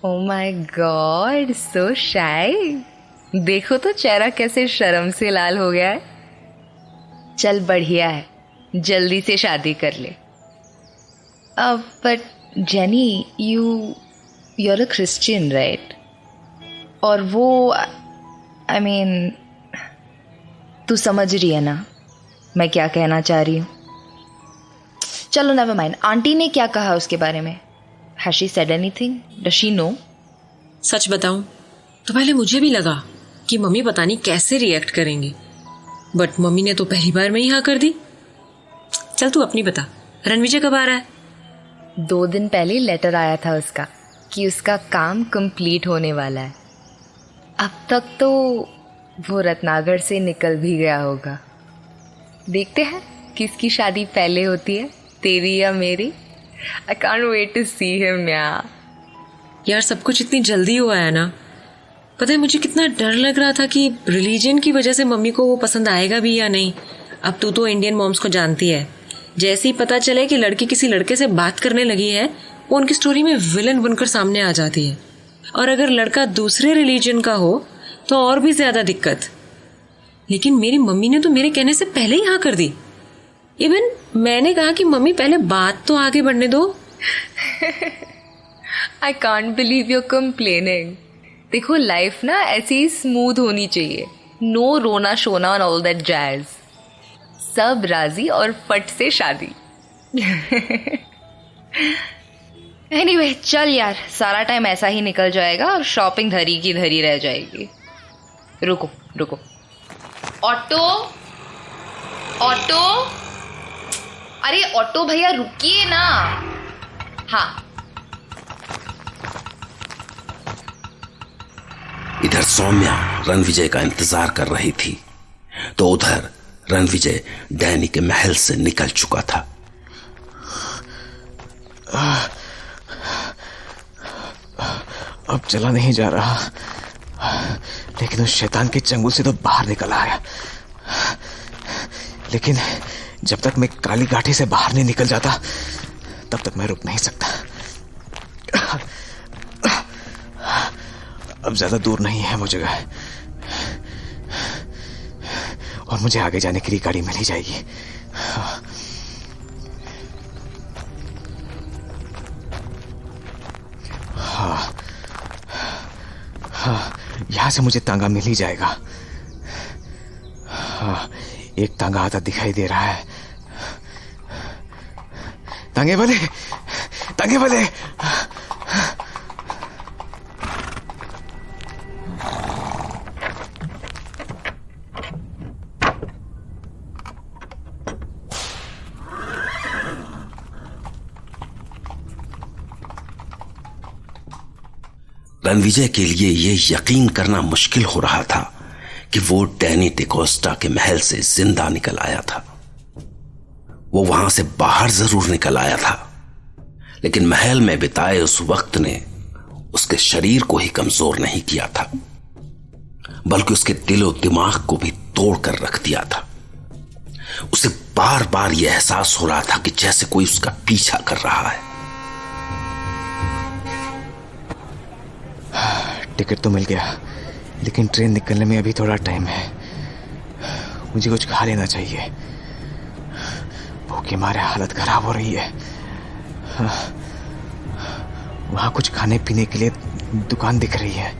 ओह माय गॉड, सो शाई। देखो तो चेहरा कैसे शर्म से लाल हो गया है। चल बढ़िया है, जल्दी से शादी कर ले। But jenny, you're a Christian, right? और वो I mean, तू समझ रही है ना मैं क्या कहना चाह रही हूँ? चलो नेवर माइंड, आंटी ने क्या कहा उसके बारे में? Has she said anything? Does she know? सच बताऊं तो पहले मुझे भी लगा कि मम्मी पता नहीं कैसे रिएक्ट करेंगी, बट मम्मी ने तो पहली बार में ही हाँ कर दी। चल तू अपनी बता, रणविजय कब आ रहा है? 2 दिन पहले लेटर आया था उसका कि उसका काम कंप्लीट होने वाला है। अब तक तो वो रत्नागढ़ से निकल भी गया होगा। देखते हैं किसकी शादी पहले होती है, तेरी या मेरी। I can't wait to see him यार सब कुछ इतनी जल्दी हुआ है ना। पता है मुझे कितना डर लग रहा था कि रिलीजन की वजह से मम्मी को वो पसंद आएगा भी या नहीं। अब तू तो इंडियन मॉम्स को जानती है, जैसे ही पता चले कि लड़की किसी लड़के से बात करने लगी है वो उनकी स्टोरी में विलन बनकर सामने आ जाती है, और अगर लड़का दूसरे रिलीजन का हो तो और भी ज्यादा दिक्कत। लेकिन मेरी मम्मी ने तो मेरे कहने से पहले ही हाँ कर दी। इवन मैंने कहा कि मम्मी पहले बात तो आगे बढ़ने दो। I can't believe you complaining. देखो लाइफ ना ऐसी ही स्मूथ होनी चाहिए, नो रोना शोना और ऑल दैट जैज, सब राजी और फट से शादी। एनीवे चल यार, सारा टाइम ऐसा ही निकल जाएगा और शॉपिंग धरी की धरी रह जाएगी। रुको रुको, ऑटो ऑटो, अरे ऑटो भैया रुकिए ना। हाँ इधर सौम्या रणविजय का इंतजार कर रही थी तो उधर रणविजय डैनी के महल से निकल चुका था। अब चला नहीं जा रहा, लेकिन उस शैतान के चंगुल से तो बाहर निकल आया। लेकिन जब तक मैं काली घाटी से बाहर नहीं निकल जाता तब तक मैं रुक नहीं सकता। अब ज्यादा दूर नहीं है वो जगह, और मुझे आगे जाने के लिए गाड़ी मिल ही जाएगी। हाँ, यहां से मुझे तांगा मिल ही जाएगा। हाँ, एक तांगा आता दिखाई दे रहा है। तांगे वाले, तांगे वाले। रणविजय के लिए यह यकीन करना मुश्किल हो रहा था कि वो डैनी डिकोस्टा के महल से जिंदा निकल आया था। वो वहां से बाहर जरूर निकल आया था, लेकिन महल में बिताए उस वक्त ने उसके शरीर को ही कमजोर नहीं किया था, बल्कि उसके दिलो दिमाग को भी तोड़कर रख दिया था। उसे बार बार यह एहसास हो रहा था कि जैसे कोई उसका पीछा कर रहा है। टिकट तो मिल गया, लेकिन ट्रेन निकलने में अभी थोड़ा टाइम है। मुझे कुछ खा लेना चाहिए, भूख के मारे हालत खराब हो रही है। वहां कुछ खाने पीने के लिए दुकान दिख रही है।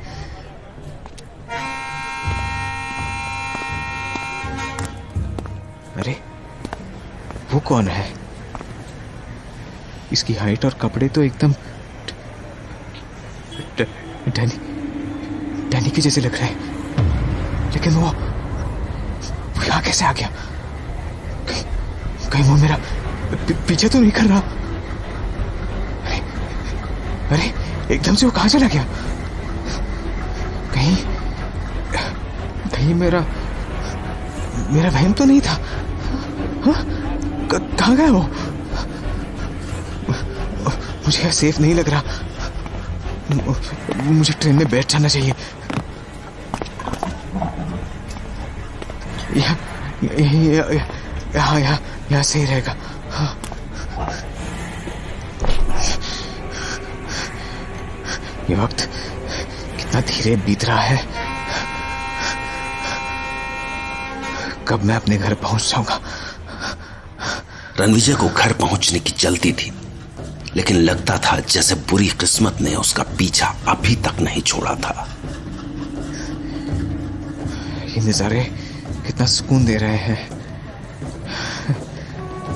अरे वो कौन है? इसकी हाइट और कपड़े तो एकदम डैनी के जैसे लग रहे हैं, लेकिन वो यहाँ कैसे आ गया? कहीं वो मेरा पीछे तो नहीं कर रहा? अरे एकदम से वो कहाँ चला गया? कहीं मेरा वहम तो नहीं था? कहाँ गया वो? मुझे सेफ नहीं लग रहा। मुझे ट्रेन में बैठ जाना चाहिए। यहाँ सही रहेगा। हाँ। ये वक्त कितना धीरे बीत रहा है। कब मैं अपने घर पहुंच जाऊंगा? रणविजय को घर पहुंचने की जल्दी थी, लेकिन लगता था जैसे बुरी किस्मत ने उसका पीछा अभी तक नहीं छोड़ा था। ये नजारे कितना सुकून दे रहे हैं।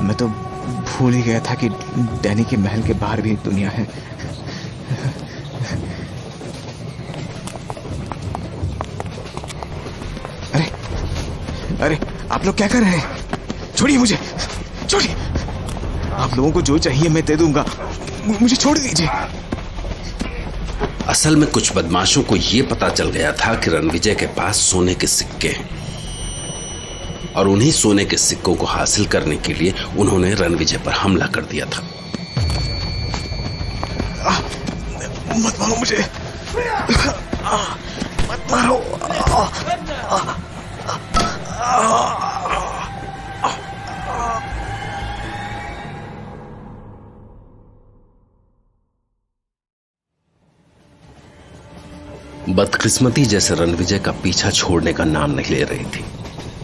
मैं तो भूल ही गया था कि डैनी के महल के बाहर भी एक दुनिया है। अरे आप लोग क्या कर रहे हैं? छोड़िए मुझे, छोड़िए। आप लोगों को जो चाहिए मैं दे दूंगा, मुझे छोड़ दीजिए। असल में कुछ बदमाशों को यह पता चल गया था कि रणविजय के पास सोने के सिक्के हैं, और उन्हीं सोने के सिक्कों को हासिल करने के लिए उन्होंने रणविजय पर हमला कर दिया था। मत मारो मुझे, मत मारो। बदकिस्मती जैसे रणविजय का पीछा छोड़ने का नाम नहीं ले रही थी।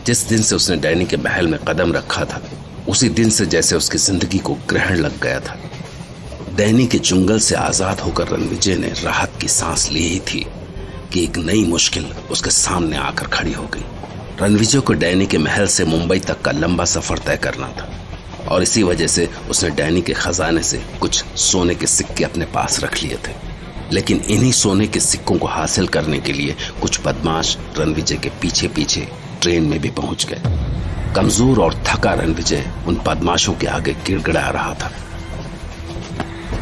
जिस दिन से उसने डैनी के महल में कदम रखा था, उसी दिन से जैसे उसकी जिंदगी को ग्रहण लग गया था। डैनी के चुंगल से आजाद होकर रणविजय ने राहत की सांस ली ही थी कि एक नई मुश्किल उसके सामने आकर खड़ी हो गई। रणविजय को डैनी के महल से मुंबई तक का लंबा सफर तय करना था और इसी वजह से उसने डैनी के खजाने से कुछ सोने के सिक्के अपने पास रख लिए थे। लेकिन इन्हीं सोने के सिक्कों को हासिल करने के लिए कुछ बदमाश रणविजय के पीछे पीछे ट्रेन में भी पहुंच गए। कमजोर और थका रणविजय उन बदमाशों के आगे गिड़गिड़ा रहा था।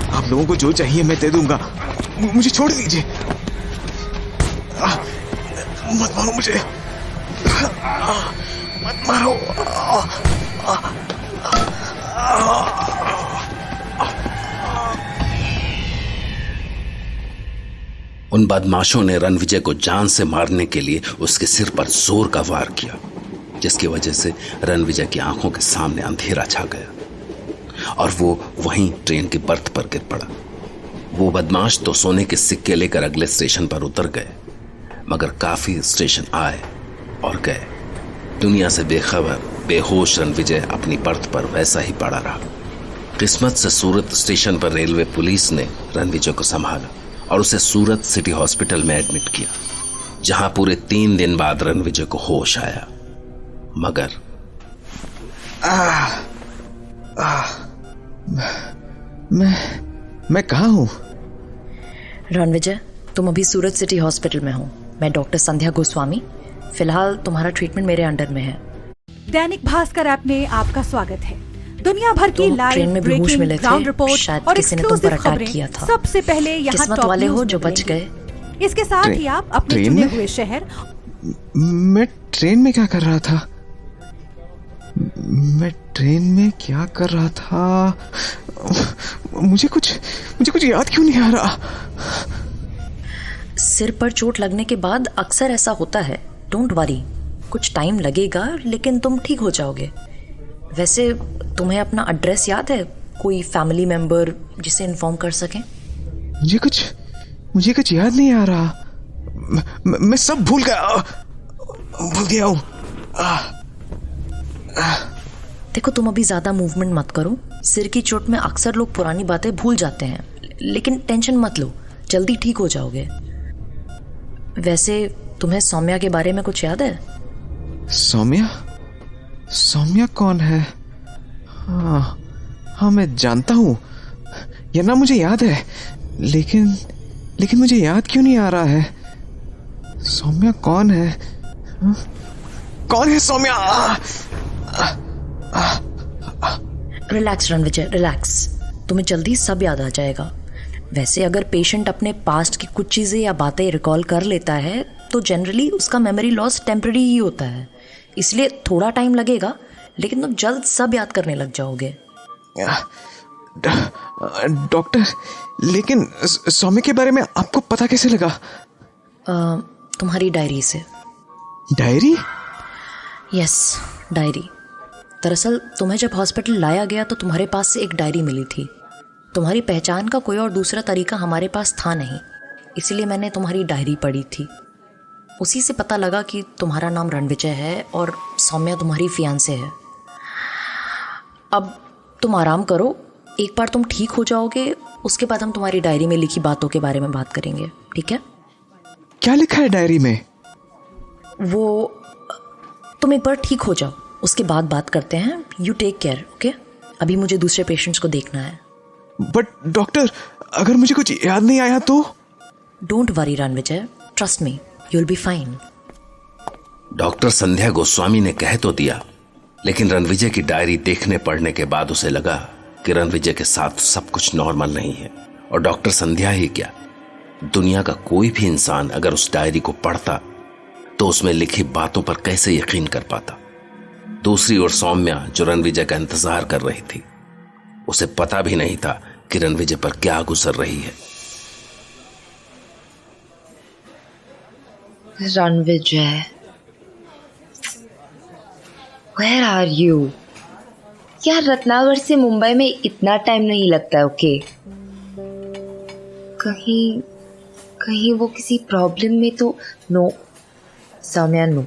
आप लोगों को जो चाहिए मैं दे दूंगा, मुझे छोड़ दीजिए। मत मारो मुझे, मत मारो। उन बदमाशों ने रणविजय को जान से मारने के लिए उसके सिर पर जोर का वार किया, जिसकी वजह से रणविजय की आंखों के सामने अंधेरा छा गया और वो वहीं ट्रेन की बर्थ पर गिर पड़ा। वो बदमाश तो सोने के सिक्के लेकर अगले स्टेशन पर उतर गए, मगर काफी स्टेशन आए और गए। दुनिया से बेखबर बेहोश रणविजय अपनी बर्थ पर वैसा ही पड़ा रहा। किस्मत से सूरत स्टेशन पर रेलवे पुलिस ने रणविजय को संभाला और उसे सूरत सिटी हॉस्पिटल में एडमिट किया, जहां पूरे 3 दिन बाद रणविजय को होश आया। मगर मैं कहाँ हूँ? रणविजय, तुम अभी सूरत सिटी हॉस्पिटल में हो। मैं डॉक्टर संध्या गोस्वामी। फिलहाल तुम्हारा ट्रीटमेंट मेरे अंडर में है। दैनिक भास्कर ऐप में आपका स्वागत है। दुनिया भर की लाइव ब्रेकिंग ग्राउंड रिपोर्ट और एक्सक्लूसिव खबरें सबसे पहले यहाँ टॉप वाले हो जो न्यूज़ बच गए। इसके साथ ही आप अपने चुने हुए शहर। मैं ट्रेन में क्या कर रहा था? मैं ट्रेन में क्या कर रहा था? मुझे कुछ याद क्यों नहीं आ रहा? सिर पर चोट लगने के बाद अक्सर ऐसा होता है। डोंट वरी, कुछ टाइम लगेगा लेकिन तुम ठीक हो जाओगे। वैसे तुम्हें अपना एड्रेस याद है? कोई फैमिली मेंबर जिसे इन्फॉर्म कर सकें? मुझे कुछ याद नहीं आ रहा। मैं सब भूल गया हूँ। देखो, तुम अभी ज्यादा मूवमेंट मत करो। सिर की चोट में अक्सर लोग पुरानी बातें भूल जाते हैं, लेकिन टेंशन मत लो, जल्दी ठीक हो जाओगे। वैसे तुम्हें सौम्या के बारे में कुछ याद है? सौम्या कौन है? हाँ मैं जानता हूँ, यह नाम मुझे याद है, लेकिन मुझे याद क्यों नहीं आ रहा है? सौम्या कौन है? कौन है सौम्या? Relax Ranvijay, relax. तुम्हें जल्दी सब याद आ जाएगा। वैसे अगर पेशेंट अपने पास्ट की कुछ चीजें या बातें रिकॉल कर लेता है तो जनरली उसका मेमोरी लॉस टेम्पररी ही होता है, इसलिए थोड़ा टाइम लगेगा, लेकिन तुम जल्द सब याद करने लग जाओगे। डॉक्टर, लेकिन सौम्या के बारे में आपको पता कैसे लगा? तुम्हारी डायरी से। डायरी? Yes, diary. दरअसल तुम्हें जब हॉस्पिटल लाया गया तो तुम्हारे पास से एक डायरी मिली थी। तुम्हारी पहचान का कोई और दूसरा तरीका हमारे पास था नहीं, इसलिए मैंने तुम्हारी डायरी पढ़ी थी। उसी से पता लगा कि तुम्हारा नाम रणविजय है और सौम्या तुम्हारी फियांसे है। अब तुम आराम करो, एक बार तुम ठीक हो जाओगे उसके बाद हम तुम्हारी डायरी में लिखी बातों के बारे में बात करेंगे, ठीक है? क्या लिखा है डायरी में? वो तुम एक बार ठीक हो जाओ, उसके बाद बात करते हैं। You take care, okay? अभी मुझे दूसरे पेशेंट्स को देखना है। बट डॉक्टर, अगर मुझे कुछ याद नहीं आया तो? Don't worry Ranvijay, trust me, you will be fine. Doctor Sandhya Goswami ने कह तो दिया, लेकिन रणविजय की डायरी देखने पढ़ने के बाद उसे लगा कि रणविजय के साथ सब कुछ नॉर्मल नहीं है। और डॉक्टर संध्या ही क्या, दुनिया का कोई भी इंसान अगर उस डायरी को पढ़ता तो उसमें लिखी बातों पर कैसे यकीन कर पाता। दूसरी ओर सौम्या, जो रणविजय का इंतजार कर रही थी, उसे पता भी नहीं था कि रणविजय पर क्या गुजर रही है। Ranvijay, Where are you? यार, रत्नागर से मुंबई में इतना टाइम नहीं लगता है, ओके? कहीं वो किसी प्रॉब्लम में तो no Soumya, no.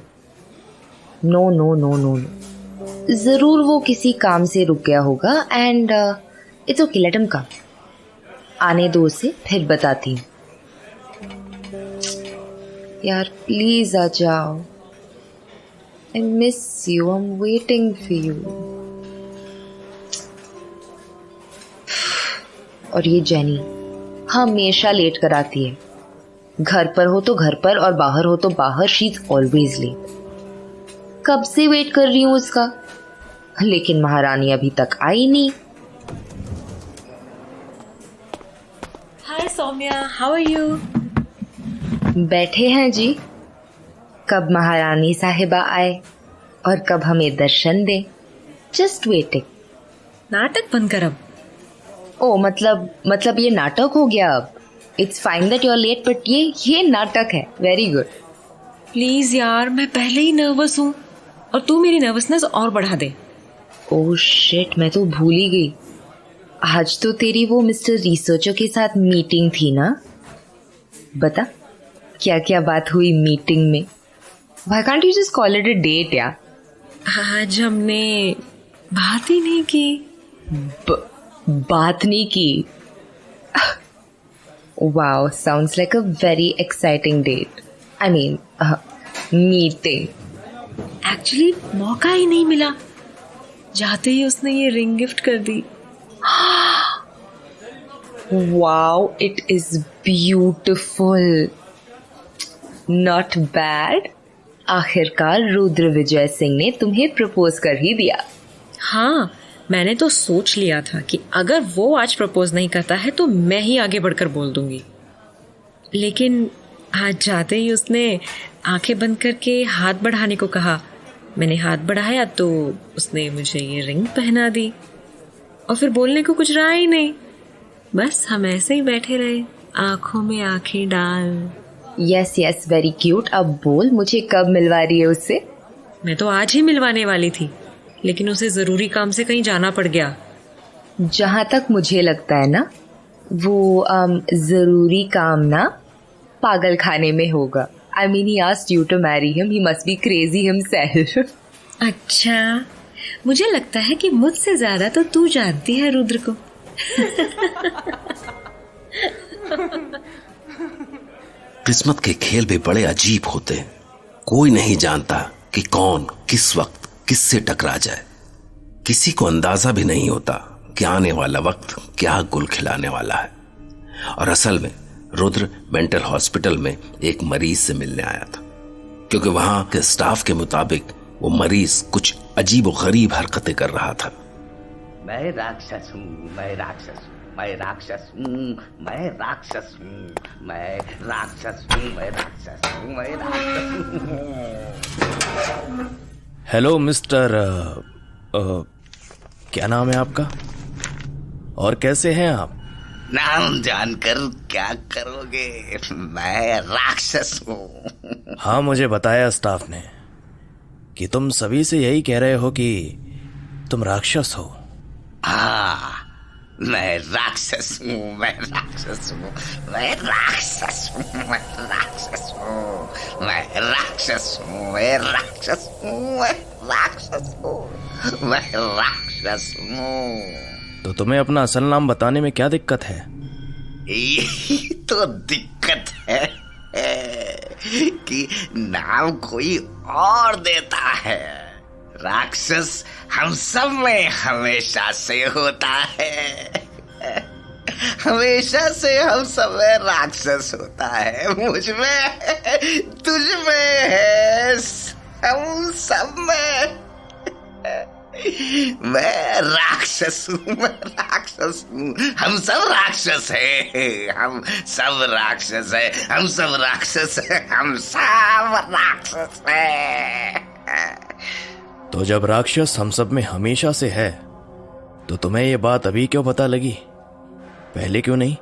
No no no no no, जरूर वो किसी काम से रुक गया होगा and it's okay, let him come. आने दो उसे, फिर बताती हूँ। यार प्लीज आ जाओ, I miss you, I am waiting for you. और ये जेनी हमेशा लेट कराती है, घर पर हो तो घर पर और बाहर हो तो बाहर, शी इज ऑलवेज लेट। कब से वेट कर रही हूँ उसका, लेकिन महारानी अभी तक आई नहीं। हाय सौम्या, हाउ आर यू? बैठे हैं जी, कब महारानी साहिबा आए और कब हमें दर्शन दे, जस्ट वेटिंग। नाटक बंद कर अब। ओ मतलब ये नाटक हो गया अब। It's fine that you are late, but ये नाटक है। Very good. प्लीज यार, मैं पहले ही नर्वस हूँ और तू मेरी नर्वसनेस और बढ़ा दे। ओह शिट, मैं तो भूल ही गई। आज तो तेरी वो मिस्टर रिसर्चर के साथ मीटिंग थी ना? बता क्या क्या बात हुई मीटिंग में? Why can't you just call it a date यार? आज हमने बात ही नहीं की। बात नहीं की? Wow, sounds like a very exciting date. I mean, meeting. Actually मौका ही नहीं मिला, जाते ही उसने ये रिंग गिफ्ट कर दी। Wow, it is beautiful. Not bad. आखिरकार रुद्र विजय सिंह ने तुम्हें प्रपोज कर ही दिया। हाँ, मैंने तो सोच लिया था कि अगर वो आज प्रपोज नहीं करता है तो मैं ही आगे बढ़कर बोल दूंगी, लेकिन आज जाते ही उसने आंखें बंद करके हाथ बढ़ाने को कहा। मैंने हाथ बढ़ाया तो उसने मुझे ये रिंग पहना दी और फिर बोलने को कुछ रहा ही नहीं। बस हम ऐसे ही बैठे रहे, आंखों में आंखें डाल। Yes yes, very cute. अब बोल, मुझे कब मिलवा रही है उससे? मैं तो आज ही मिलवाने वाली थी, लेकिन उसे जरूरी काम से कहीं जाना पड़ गया। जहां तक मुझे लगता है ना, वो जरूरी काम ना पागल खाने में होगा। I mean, he asked you to marry him. He must be crazy himself. अच्छा, मुझे लगता है कि मुझसे ज्यादा तो तू जानती है रुद्र को। किस्मत के खेल भी बड़े अजीब होते हैं। कोई नहीं जानता कि कौन किस वक्त किससे टकरा जाए। किसी को अंदाजा भी नहीं होता कि आने वाला वक्त क्या गुल खिलाने वाला है। और असल में रुद्र मेंटल हॉस्पिटल में एक मरीज से मिलने आया था, क्योंकि वहां के स्टाफ के मुताबिक वो मरीज कुछ अजीब और गरीब हरकतें कर रहा था। मैं राक्षस हूँ, मैं राक्षस हूँ, मैं राक्षस हूँ, मैं राक्षस हूँ, मैं राक्षस हूँ, मैं राक्षस हूँ, मैं राक्षस हूँ। हेलो मिस्टर क्या नाम है आपका और कैसे हैं आप? नाम जानकर क्या करोगे? मैं राक्षस हूँ। हाँ, मुझे बताया स्टाफ ने कि तुम सभी से यही कह रहे हो कि तुम राक्षस हो। हाँ, मैं राक्षस हूँ, मैं राक्षस हूँ, मैं राक्षस हूँ, मैं राक्षस हूँ, मैं राक्षस हूँ, मैं राक्षस हूँ, मैं राक्षस हूँ, मैं राक्षस हूँ। तो तुम्हें अपना असल नाम बताने में क्या दिक्कत है? यही तो दिक्कत है कि नाम कोई और देता है। राक्षस हम सब में हमेशा से होता है, हमेशा से हम सब में राक्षस होता है। मुझ में, तुझ में है, हम सब में। मैं राक्षस हूँ, मैं राक्षस हूँ, हम सब राक्षस है, हम सब राक्षस है, हम सब राक्षस है, हम सब राक्षस है। तो जब राक्षस हम सब में हमेशा से है, तो तुम्हें ये बात अभी क्यों पता लगी? पहले क्यों नहीं?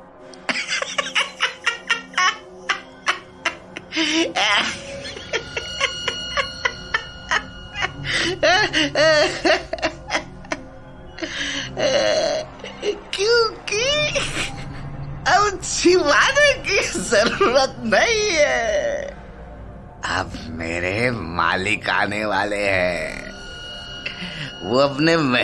क्योंकि अब छिपाने की जरूरत नहीं है। अब मेरे मालिक आने वाले हैं। वो अपने महल